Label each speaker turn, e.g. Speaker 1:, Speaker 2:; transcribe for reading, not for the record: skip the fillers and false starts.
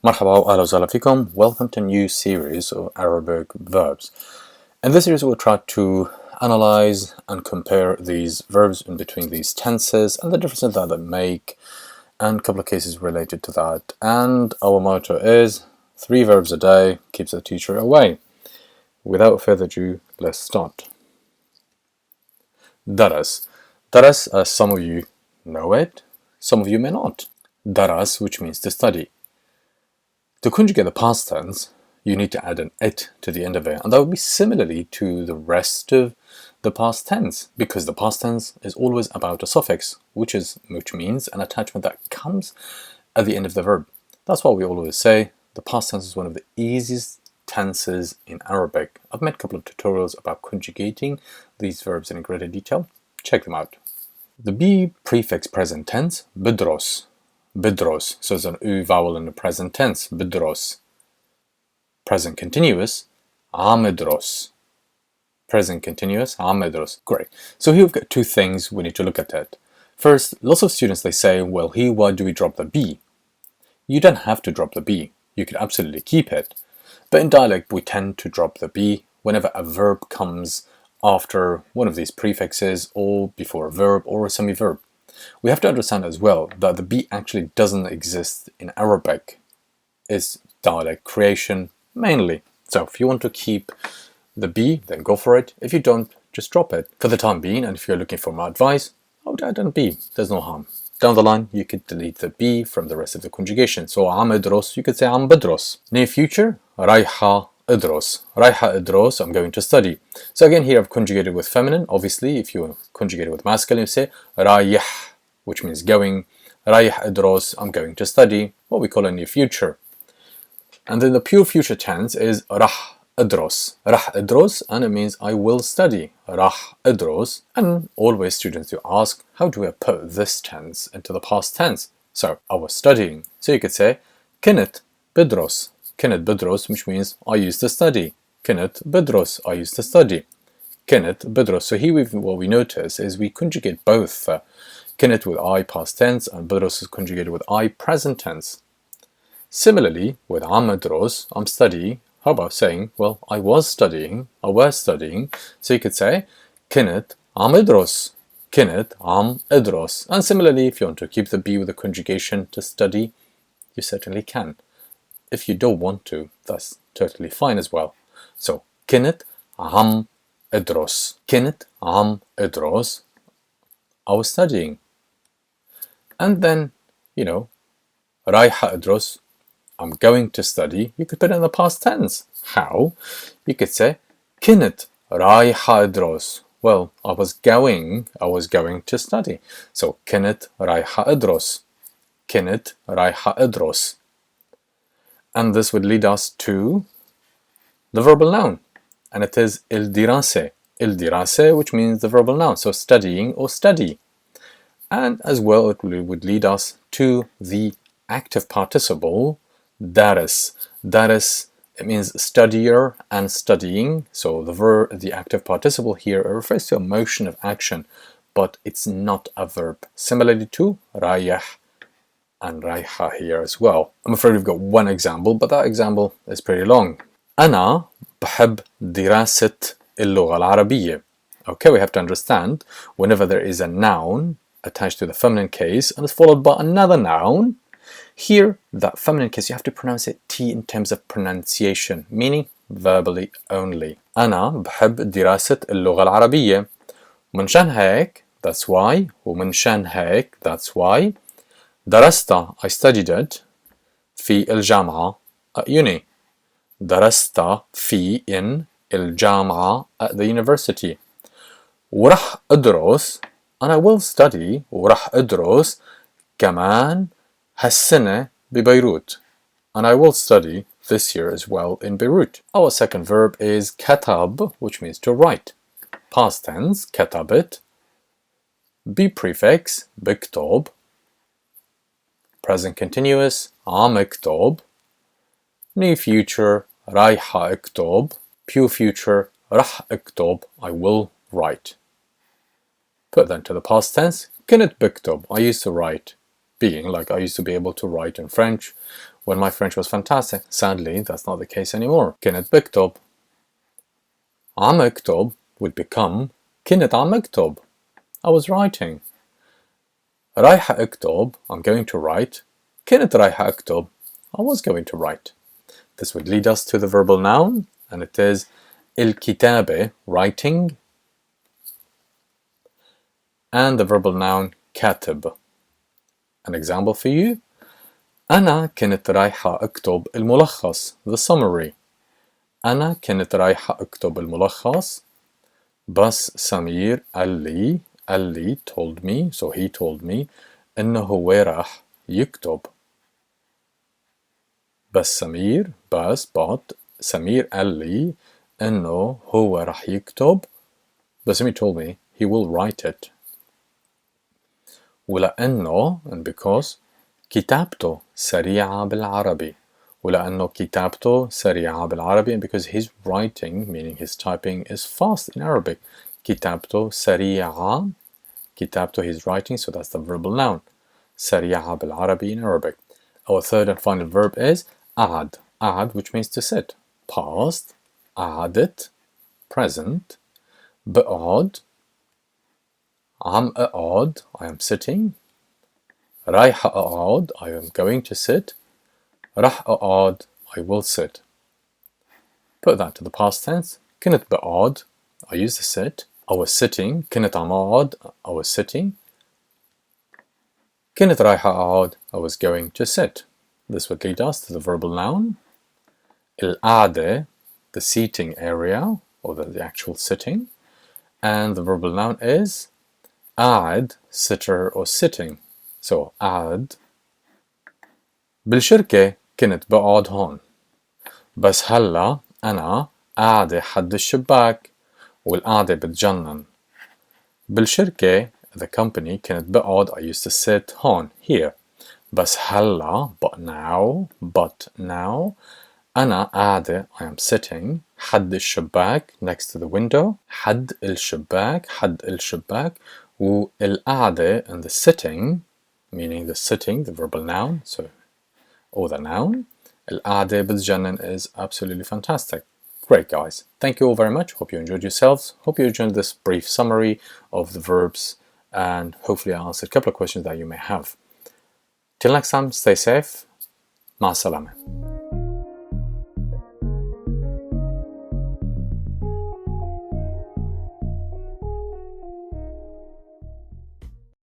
Speaker 1: مرحبا وأهلا وسهلا فيكم. Welcome to a new series of Arabic verbs. In this series we'll try to analyze and compare these verbs in between these tenses and the differences that they make and a couple of cases related to that. And our motto is 3 verbs a day keeps the teacher away. Without further ado, let's start. Daras. Daras, as some of you know it, some of you may not. Daras, which means to study. To conjugate the past tense, you need to add an it to the end of it, and that would be similarly to the rest of the past tense, because the past tense is always about a suffix, which means an attachment that comes at the end of the verb. That's why we always say the past tense is one of the easiest tenses in Arabic. I've made a couple of tutorials about conjugating these verbs in greater detail. Check them out. The be prefix present tense, بدرس. بدرس. So there's an U vowel in the present tense, بدرس. Present continuous, عم أدرس. Present continuous, عم أدرس. Great. So here we've got 2 things we need to look at it. First, lots of students, they say, well, here, why do we drop the be? You don't have to drop the be. You could absolutely keep it. But in dialect, we tend to drop the be whenever a verb comes after one of these prefixes or before a verb or a semi-verb. We have to understand as well that the be actually doesn't exist in Arabic. It's dialect creation mainly. So if you want to keep the be, then go for it. If you don't, just drop it for the time being. And if you're looking for more advice, I would add an be. There's no harm. Down the line, you could delete the be from the rest of the conjugation. So عم أدرس, you could say عم بدرس. Near future, رايحة أدرس. رايحة أدرس, I'm going to study. So again, here I've conjugated with feminine. Obviously, if you conjugate it with masculine, you say رايح, which means going. رايح أدرس, I'm going to study, what we call a near future. And then the pure future tense is راح أدرس. راح أدرس, and it means I will study. راح أدرس. And always students do ask, how do I put this tense into the past tense? So I was studying. So you could say كنت بدرس. كنت بدرس, which means I used to study. كنت بدرس, I used to study. كنت بدرس. So here what we notice is we conjugate both كنت with I past tense and بدرس is conjugated with I present tense. Similarly, with عم أدرس, I'm studying. How about saying, well, I was studying. So you could say كنت عم أدرس. كنت عم أدرس. And similarly, if you want to keep the be with the conjugation to study, you certainly can. If you don't want to, that's totally fine as well. So كنت عم أدرس. كنت عم أدرس. I was studying. And then, رايحة أدرس, I'm going to study. You could put it in the past tense. How? You could say كنت رايحة أدرس. Well, I was going to study. So كنت رايحة أدرس. كنت رايحة أدرس. And this would lead us to the verbal noun. And it is الدراسة. الدراسة, which means the verbal noun. So studying or study. And as well, it would lead us to the active participle, دارس. دارس, it means studier and studying. So the active participle here refers to a motion of action, but it's not a verb. Similarly to رايح and رايحة here as well. I'm afraid we've got one example, but that example is pretty long. أنا بحب دراسة اللغة العربية. Okay, we have to understand whenever there is a noun attached to the feminine case and it's followed by another noun, here that feminine case you have to pronounce it T in terms of pronunciation, meaning verbally only. أنا بحب دراسة اللغة العربية. منشان هيك, that's why. ومنشان هيك, that's why. درست, I studied it. في الجامعة, at uni. درست في in الجامعة, at the university. وراح أدرس, and I will study. وراح أدرس كمان هالسنة ببيروت. And I will study this year as well in Beirut. Our second verb is كتب, which means to write. Past tense, كتبت. Be prefix, بكتب. Present continuous, عم أكتب. Near future, رايحة أكتب. Pure future, راح أكتب, I will write. Put that to the past tense, كنت بكتب, I used to write. Being like I used to be able to write in French when my French was fantastic. Sadly, that's not the case anymore. كنت بكتب. عم أكتب would become كنت عم أكتب. I was writing. رايح أكتب, I'm going to write. كنت رايح أكتب, I was going to write. This would lead us to the verbal noun, and it is الكتابة, writing, and the verbal noun كاتب. An example for you. أنا كنت رايحة أكتب الملخص, the summary. أنا كنت رايحة أكتب الملخص, بس سمير قال لي told me, so he told me إنه هو راح يكتب. بس but سمير قال لي إنه هو راح يكتب. But Samir told me he will write it. ولأنه, and because, كتابته سريعة بالعربي. ولأنه كتابته سريعة بالعربي, and because his writing, meaning his typing, is fast in Arabic. كتابته سريعة. كتابته, his writing, so that's the verbal noun. سريعة بالعربي in Arabic. Our third and final verb is قعد. قعد, which means to sit. Past. قعدت. Present. بقعد. عم أقعد, I am sitting. رايح أقعد, I am going to sit. راح أقعد, I will sit. Put that to the past tense. كنت بقعد, I used to sit. I was sitting. كنت عم أقعد, I was sitting. كنت رايحة أقعد, I was going to sit. This would lead us to the verbal noun. القعدة, the seating area, or the actual sitting. And the verbal noun is قاعد, sitter or sitting. So قاعد. بالشركة كنت بقعد هون. بس هلا أنا قاعدة حد الشباك والقعدة بتجنن. بالشركة, the company, كنت بقعد, I used to sit هون, here. بس هلا, but now, أنا قاعدة, I am sitting, حد الشباك, next to the window. حد الشباك. والقعدة, and the sitting, meaning the sitting, the verbal noun, so, or the noun. القعدة بتجنن is absolutely fantastic. Great, guys. Thank you all very much. Hope you enjoyed yourselves. Hope you enjoyed this brief summary of the verbs, and hopefully I answered a couple of questions that you may have. Till next time, stay safe. مع السلامة.